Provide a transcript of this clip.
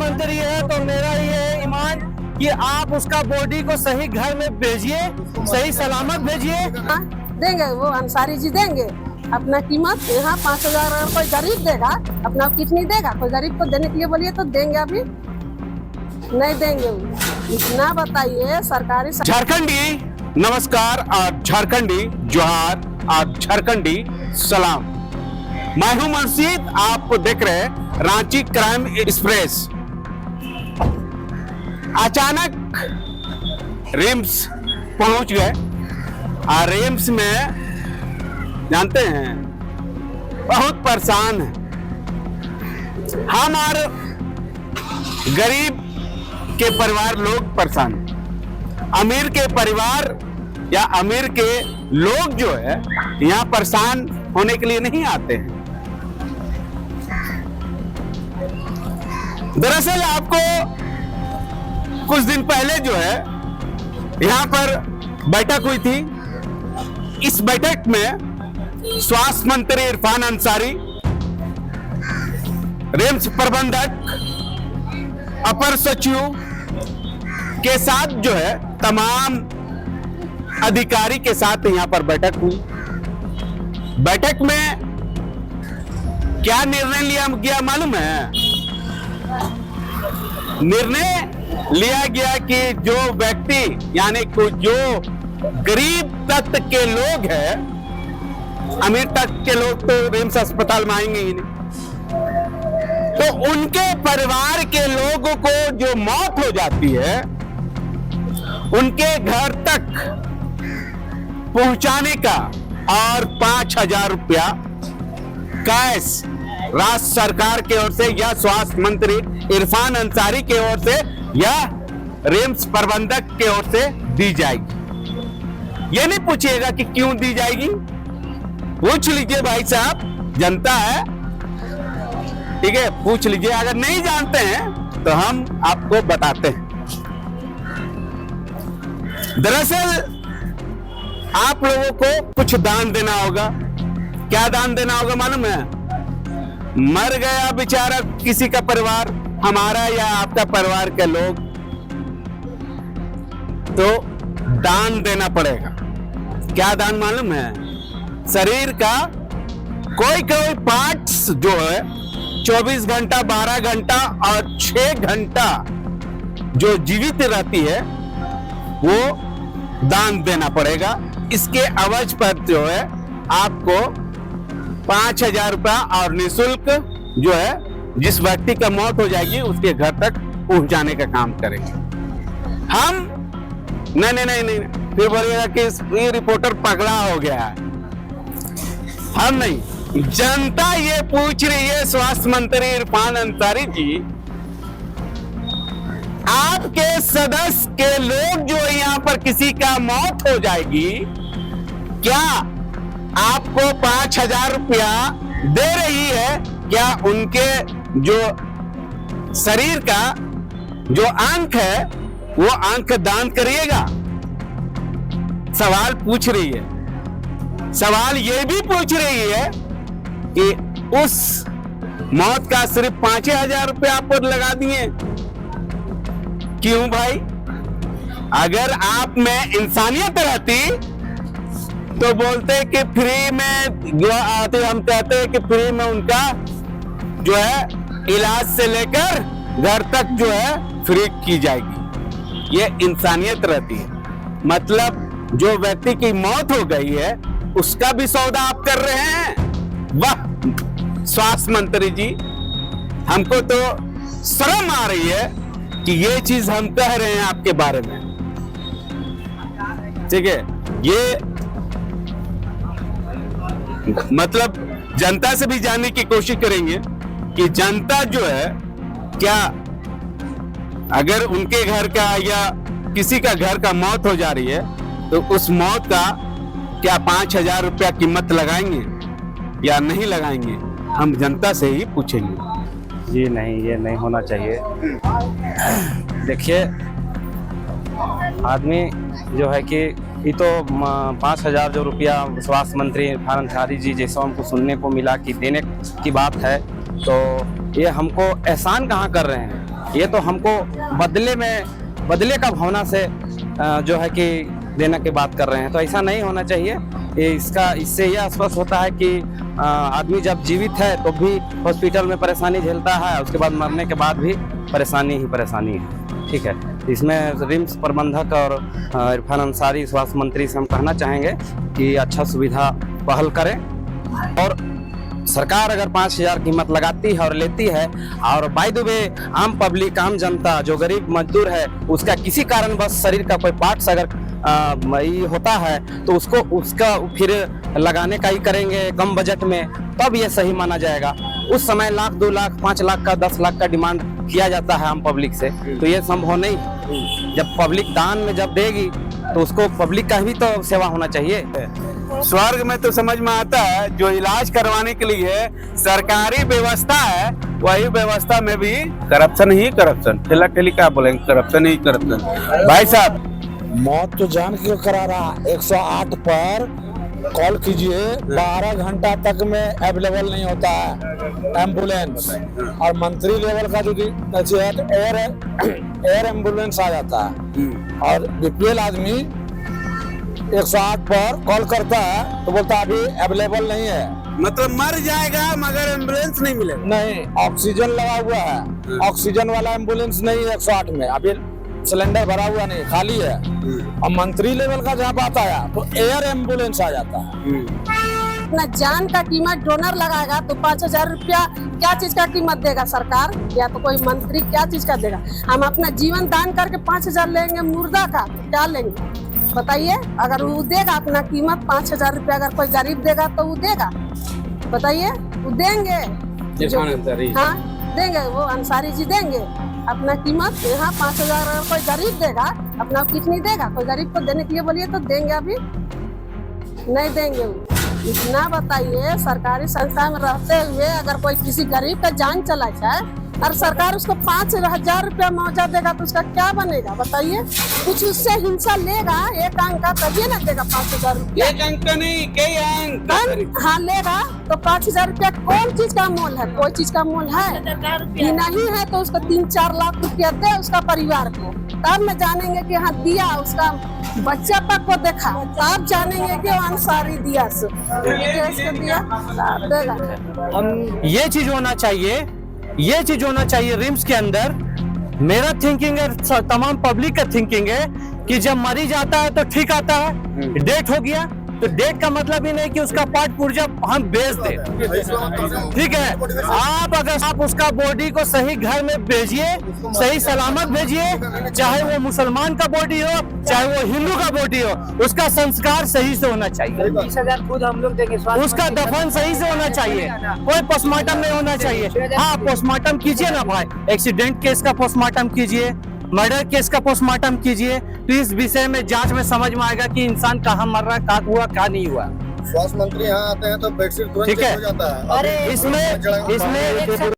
मंत्री है तो मेरा ये ईमान कि आप उसका बॉडी को सही घर में भेजिए, सही सलामत भेजिए। देंगे वो अंसारी जी देंगे अपना कीमत। यहाँ 5,000 अगर कोई गरीब देगा अपना कितनी देगा, कोई गरीब को देने के लिए बोलिए तो देंगे, अभी नहीं देंगे। इतना बताइए सरकारी। झारखंडी नमस्कार और झारखंडी जोहार और झारखंडी सलाम। मैं हूं मर्शीद, आप देख रहे हैं रांची क्राइम एक्सप्रेस। अचानक रिम्स पहुंच गए और रिम्स में जानते हैं बहुत परेशान है हम और गरीब के परिवार लोग परेशान हैं। अमीर के परिवार या अमीर के लोग जो है यहाँ परेशान होने के लिए नहीं आते हैं। दरअसल आपको कुछ दिन पहले जो है यहाँ पर बैठक हुई थी। इस बैठक में स्वास्थ्य मंत्री इरफान अंसारी, रिम्स प्रबंधक, अपर सचिव के साथ जो है तमाम अधिकारी के साथ यहाँ पर बैठक हुई। बैठक में क्या निर्णय लिया गया मालूम है? निर्णय लिया गया कि जो व्यक्ति यानी जो गरीब तबके के लोग हैं, अमीर तक के लोग तो रिम्स अस्पताल में आएंगे ही नहीं, तो उनके परिवार के लोगों को जो मौत हो जाती है उनके घर तक पहुंचाने का और 5,000 रुपया कैश राज्य सरकार की ओर से या स्वास्थ्य मंत्री इरफान अंसारी की ओर से या रिम्स प्रबंधक की ओर से दी जाएगी। ये नहीं पूछिएगा कि क्यों दी जाएगी, पूछ लीजिए भाई साहब, जनता है, ठीक है, पूछ लीजिए। अगर नहीं जानते हैं तो हम आपको बताते हैं। दरअसल आप लोगों को कुछ दान देना होगा। क्या दान देना होगा मालूम है? मर गया बेचारा किसी का परिवार, हमारा या आपका परिवार के लोग, तो दान देना पड़ेगा। क्या दान मालूम है? शरीर का कोई पार्ट्स जो है 24 घंटा, 12 घंटा और 6 घंटा जो जीवित रहती है वो दान देना पड़ेगा। इसके अवज पर जो है आपको 5,000 रुपया और निःशुल्क जो है जिस व्यक्ति का मौत हो जाएगी उसके घर तक पहुंचाने का काम करेंगे हम। नहीं, फिर बोलिएगा कि ये रिपोर्टर पगला हो गया है। हम नहीं, जनता ये पूछ रही है स्वास्थ्य मंत्री इरफान अंसारी जी, आपके सदस्य के लोग जो यहाँ पर किसी का मौत हो जाएगी, क्या आपको 5,000 रुपया दे रही है? क्या उनके जो शरीर का जो अंग है वो अंग दान करिएगा? सवाल पूछ रही है। सवाल ये भी पूछ रही है कि उस मौत का सिर्फ 5,000 रुपया आप पर लगा दिए, क्यों भाई? अगर आप में इंसानियत रहती तो बोलते कि फ्री में जो आते, हम कहते हैं कि फ्री में उनका जो है इलाज से लेकर घर तक जो है फ्री की जाएगी। ये इंसानियत रहती है। मतलब जो व्यक्ति की मौत हो गई है उसका भी सौदा आप कर रहे हैं। वाह स्वास्थ्य मंत्री जी, हमको तो शर्म आ रही है कि ये चीज हम कह रहे हैं आपके बारे में, ठीक है। ये मतलब जनता से भी जानने की कोशिश करेंगे कि जनता जो है क्या अगर उनके घर का या किसी का घर का मौत हो जा रही है तो उस मौत का क्या 5,000 रुपया कीमत लगाएंगे या नहीं लगाएंगे? हम जनता से ही पूछेंगे। जी नहीं, ये नहीं होना चाहिए। देखिए आदमी जो है कि ये तो 5,000 जो रुपया स्वास्थ्य मंत्री इरफान अंसारी जी जैसा हमको सुनने को मिला कि देने की बात है, तो ये हमको एहसान कहाँ कर रहे हैं? ये तो हमको बदले का भावना से जो है कि देने की बात कर रहे हैं। तो ऐसा नहीं होना चाहिए। इससे यह स्पष्ट होता है कि आदमी जब जीवित है तो भी हॉस्पिटल में परेशानी झेलता है, उसके बाद मरने के बाद भी परेशानी ही परेशानी है। ठीक है, इसमें रिम्स प्रबंधक और इरफान अंसारी स्वास्थ्य मंत्री से हम कहना चाहेंगे कि अच्छा सुविधा पहल करें। और सरकार अगर 5,000 कीमत लगाती है और लेती है, और बाय द वे आम पब्लिक, आम जनता जो गरीब मजदूर है, उसका किसी कारण बस शरीर का कोई पार्ट्स अगर होता है तो उसका फिर लगाने का ही करेंगे कम बजट में, तब ये सही माना जाएगा। उस समय लाख, 2 लाख, 5 लाख का, 10 लाख का डिमांड किया जाता है आम पब्लिक से, तो ये संभव नहीं। जब पब्लिक दान में जब देगी तो उसको पब्लिक का भी तो सेवा होना चाहिए। स्वर्ग में तो समझ में आता है, जो इलाज करवाने के लिए सरकारी व्यवस्था है, वही व्यवस्था में भी करप्शन ही करप्शन, ठेला ठेली क्या बोलेंगे, करप्शन ही करप्शन। भाई साहब, मौत तो जान के करा रहा, 108 पर कॉल कीजिए, 12 घंटा तक में अवेलेबल नहीं होता है एम्बुलेंस। और मंत्री लेवल का जो है तो एयर एम्बुलेंस आ जाता है, और बीपीएल आदमी 108 पर कॉल करता है तो बोलता है अभी अवेलेबल नहीं है। मतलब मर जाएगा मगर एम्बुलेंस नहीं मिलेगा। नहीं, ऑक्सीजन लगा हुआ है, ऑक्सीजन वाला एम्बुलेंस नहीं है 108 में, अभी सिलेंडर भरा हुआ नहीं, खाली है। और मंत्री लेवल का जहाँ बात आया तो एयर एम्बुलेंस आ जाता है। अपना जान का कीमत डोनर लगाएगा तो 5,000 रुपया क्या चीज का कीमत देगा सरकार, या तो कोई मंत्री क्या चीज का देगा। हम अपना जीवन दान करके 5,000 लेंगे मुर्दा का, तो क्या लेंगे बताइए। अगर वो देगा अपना कीमत 5,000 रुपया, अगर कोई गरीब देगा तो वो देगा, बताइए वो देंगे। हाँ देंगे, वो अंसारी जी देंगे अपना कीमत। यहाँ 5,000 अगर कोई गरीब देगा, अपना कितनी देगा, कोई गरीब को देने के लिए बोलिए तो देंगे, अभी नहीं देंगे। वो इतना बताइए, सरकारी संस्था में रहते हुए अगर कोई किसी गरीब का जान चला जाए और सरकार उसको 5,000 रुपया मुआवजा देगा तो उसका क्या बनेगा बताइए। कुछ उससे हिंसा लेगा एक अंक का, तभी ना देगा 5,000 रुपया। एक अंक नहीं, कई अंक। हाँ लेगा तो 5,000 रुपया कौन चीज का मोल है, कोई चीज का मोल है ही नहीं है। तो उसको 3-4 लाख रुपया दे उसका परिवार को, तब में जानेंगे कि हाँ दिया, उसका बच्चा तक को देखा, तब जानेंगे कि अंसारी दिया दिया देगा। ये चीज होना चाहिए, ये चीज होना चाहिए रिम्स के अंदर। मेरा थिंकिंग है, तमाम पब्लिक का थिंकिंग है कि जब मरीज आता है तो ठीक आता है, डेट हो गया तो डेट का मतलब ही नहीं कि उसका पार्ट पुर्जा हम बेच दे। ठीक है, आप उसका बॉडी को सही घर में भेजिए, सही सलामत भेजिए, चाहे वो मुसलमान का बॉडी हो चाहे वो हिंदू का बॉडी हो, उसका संस्कार सही से होना चाहिए। 20,000 खुद हम लोग देंगे, उसका दफन सही से होना चाहिए, कोई पोस्टमार्टम नहीं होना चाहिए। हाँ पोस्टमार्टम कीजिए ना भाई, एक्सीडेंट केस का पोस्टमार्टम कीजिए, मर्डर केस का पोस्टमार्टम कीजिए, तो इस विषय में जांच में समझ में आएगा कि इंसान कहाँ मर रहा है, कहाँ हुआ कहाँ नहीं हुआ। स्वास्थ्य मंत्री यहाँ आते हैं तो बेडशीट तुरंत ठीक है, चेंज हो जाता है। इसमें